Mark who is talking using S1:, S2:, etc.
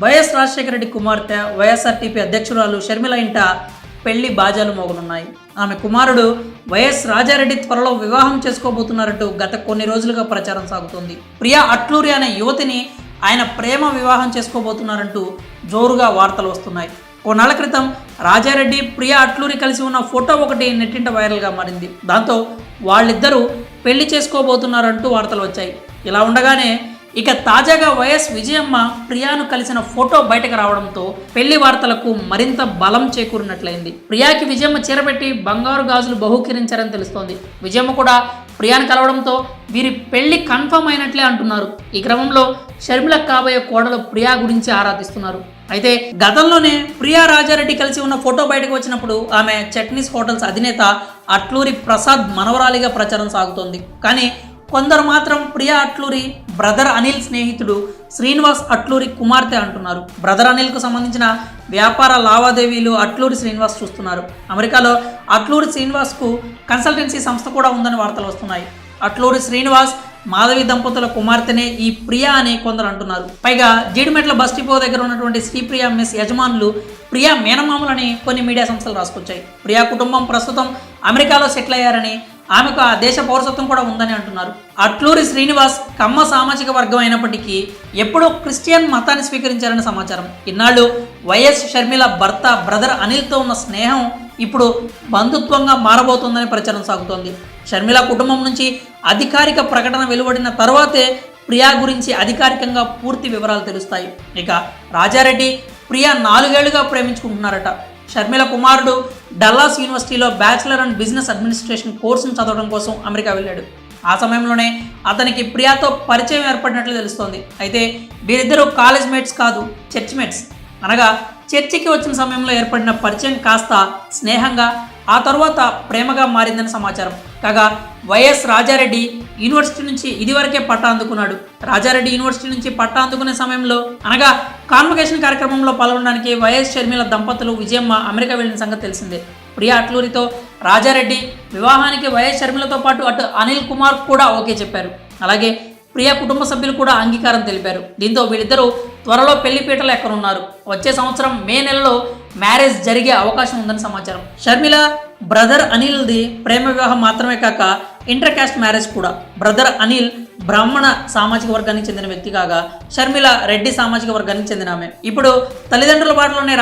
S1: YS Rajasekhara Reddy కుమార్తె YSRTP అధ్యక్షురాలు షర్మిల ఇంట పెళ్లి బాజాలు మోగనున్నాయి. ఆమె కుమారుడు వైఎస్ రాజారెడ్డి త్వరలో వివాహం చేసుకోబోతున్నారంటూ గత కొన్ని రోజులుగా ప్రచారం సాగుతోంది. ప్రియా అట్లూరి అనే యువతిని ఆయన ప్రేమ వివాహం చేసుకోబోతున్నారంటూ జోరుగా వార్తలు వస్తున్నాయి. కొన్నాళ్ల క్రితం రాజారెడ్డి ప్రియా అట్లూరి కలిసి ఉన్న ఫోటో ఒకటి నెట్టింట వైరల్గా మారింది. దాంతో వాళ్ళిద్దరూ పెళ్లి చేసుకోబోతున్నారంటూ వార్తలు వచ్చాయి. ఇలా ఉండగానే ఇక తాజాగా వైఎస్ విజయమ్మ ప్రియాను కలిసిన ఫోటో బయటకు రావడంతో పెళ్లి వార్తలకు మరింత బలం చేకూరినట్లయింది. ప్రియాకి విజయమ్మ చీరపెట్టి బంగారు గాజులు బహూకరించారని తెలుస్తోంది. విజయమ్మ కూడా ప్రియాను కలవడంతో వీరి పెళ్లి కన్ఫర్మ్ అయినట్లే అంటున్నారు. ఈ క్రమంలో షర్మిల కాబోయే కోడలు ప్రియా గురించి ఆరాధిస్తున్నారు. అయితే గతంలోనే ప్రియా రాజారెడ్డి కలిసి ఉన్న ఫోటో బయటకు వచ్చినప్పుడు ఆమె చట్నీస్ హోటల్స్ అధినేత అట్లూరి ప్రసాద్ మనవరాలిగా ప్రచారం సాగుతోంది. కానీ కొందరు మాత్రం ప్రియా అట్లూరి బ్రదర్ అనిల్ స్నేహితుడు శ్రీనివాస్ అట్లూరి కుమార్తె అంటున్నారు. బ్రదర్ అనిల్కు సంబంధించిన వ్యాపార లావాదేవీలు అట్లూరి శ్రీనివాస్ చూస్తున్నారు. అమెరికాలో అట్లూరి శ్రీనివాస్కు కన్సల్టెన్సీ సంస్థ కూడా ఉందని వార్తలు వస్తున్నాయి. అట్లూరి శ్రీనివాస్ మాధవి దంపతుల కుమార్తెనే ఈ ప్రియా అని కొందరు అంటున్నారు. పైగా జీడిమెట్ల బస్ డిపో దగ్గర ఉన్నటువంటి శ్రీప్రియా మెస్ యజమానులు ప్రియా మేనమామలని కొన్ని మీడియా సంస్థలు రాసుకొచ్చాయి. ప్రియా కుటుంబం ప్రస్తుతం అమెరికాలో సెటిల్ అయ్యారని, ఆమెకు ఆ దేశ పౌరసత్వం కూడా ఉందని అంటున్నారు. అట్లూరి శ్రీనివాస్ కమ్మ సామాజిక వర్గం అయినప్పటికీ ఎప్పుడో క్రిస్టియన్ మతాన్ని స్వీకరించారని సమాచారం. ఇన్నాళ్ళు వైఎస్ షర్మిల భర్త బ్రదర్ అనిల్తో ఉన్న స్నేహం ఇప్పుడు బంధుత్వంగా మారబోతోందని ప్రచారం సాగుతోంది. షర్మిల కుటుంబం నుంచి అధికారిక ప్రకటన వెలువడిన తర్వాతే ప్రియా గురించి అధికారికంగా పూర్తి వివరాలు తెలుస్తాయి. ఇక రాజారెడ్డి ప్రియా 4 ఏళ్లుగా ప్రేమించుకుంటున్నారట. షర్మిల కుమారుడు డల్లాస్ యూనివర్సిటీలో బ్యాచిలర్ అండ్ బిజినెస్ అడ్మినిస్ట్రేషన్ కోర్సును చదవడం కోసం అమెరికా వెళ్ళాడు. ఆ సమయంలోనే అతనికి ప్రియాతో పరిచయం ఏర్పడినట్లు తెలుస్తోంది. అయితే వీరిద్దరూ కాలేజ్ మేట్స్ కాదు, చర్చ్ మేట్స్. అనగా చర్చికి వచ్చిన సమయంలో ఏర్పడిన పరిచయం కాస్త స్నేహంగా, ఆ తర్వాత ప్రేమగా మారిందని సమాచారం. కాగా వైఎస్ రాజారెడ్డి యూనివర్సిటీ నుంచి ఇదివరకే పట్టా అందుకున్నాడు. రాజారెడ్డి యూనివర్సిటీ నుంచి పట్టా అందుకునే సమయంలో అనగా కాన్వకేషన్ కార్యక్రమంలో పాల్గొనడానికి వైఎస్ షర్మిల దంపతులు విజయమ్మ అమెరికా వెళ్ళిన సంగతి తెలిసిందే. ప్రియా అట్లూరితో రాజారెడ్డి వివాహానికి వైఎస్ షర్మిలతో పాటు అటు అనిల్ కుమార్ కూడా ఓకే చెప్పారు. అలాగే ప్రియా కుటుంబ సభ్యులు కూడా అంగీకారం తెలిపారు. దీంతో వీళ్ళిద్దరూ త్వరలో పెళ్లిపీటలు ఎక్కనున్నారు. వచ్చే సంవత్సరం మే నెలలో మ్యారేజ్ జరిగే అవకాశం ఉందని సమాచారం. షర్మిల బ్రదర్ అనిల్ది ప్రేమ వివాహం మాత్రమే కాక ఇంటర్ కాస్ట్ మ్యారేజ్ కూడా. బ్రదర్ అనిల్ బ్రాహ్మణ సామాజిక వర్గానికి చెందిన వ్యక్తి కాగా షర్మిల రెడ్డి సామాజిక వర్గానికి చెందిన ఆమె. ఇప్పుడు తల్లిదండ్రుల బాటలోనే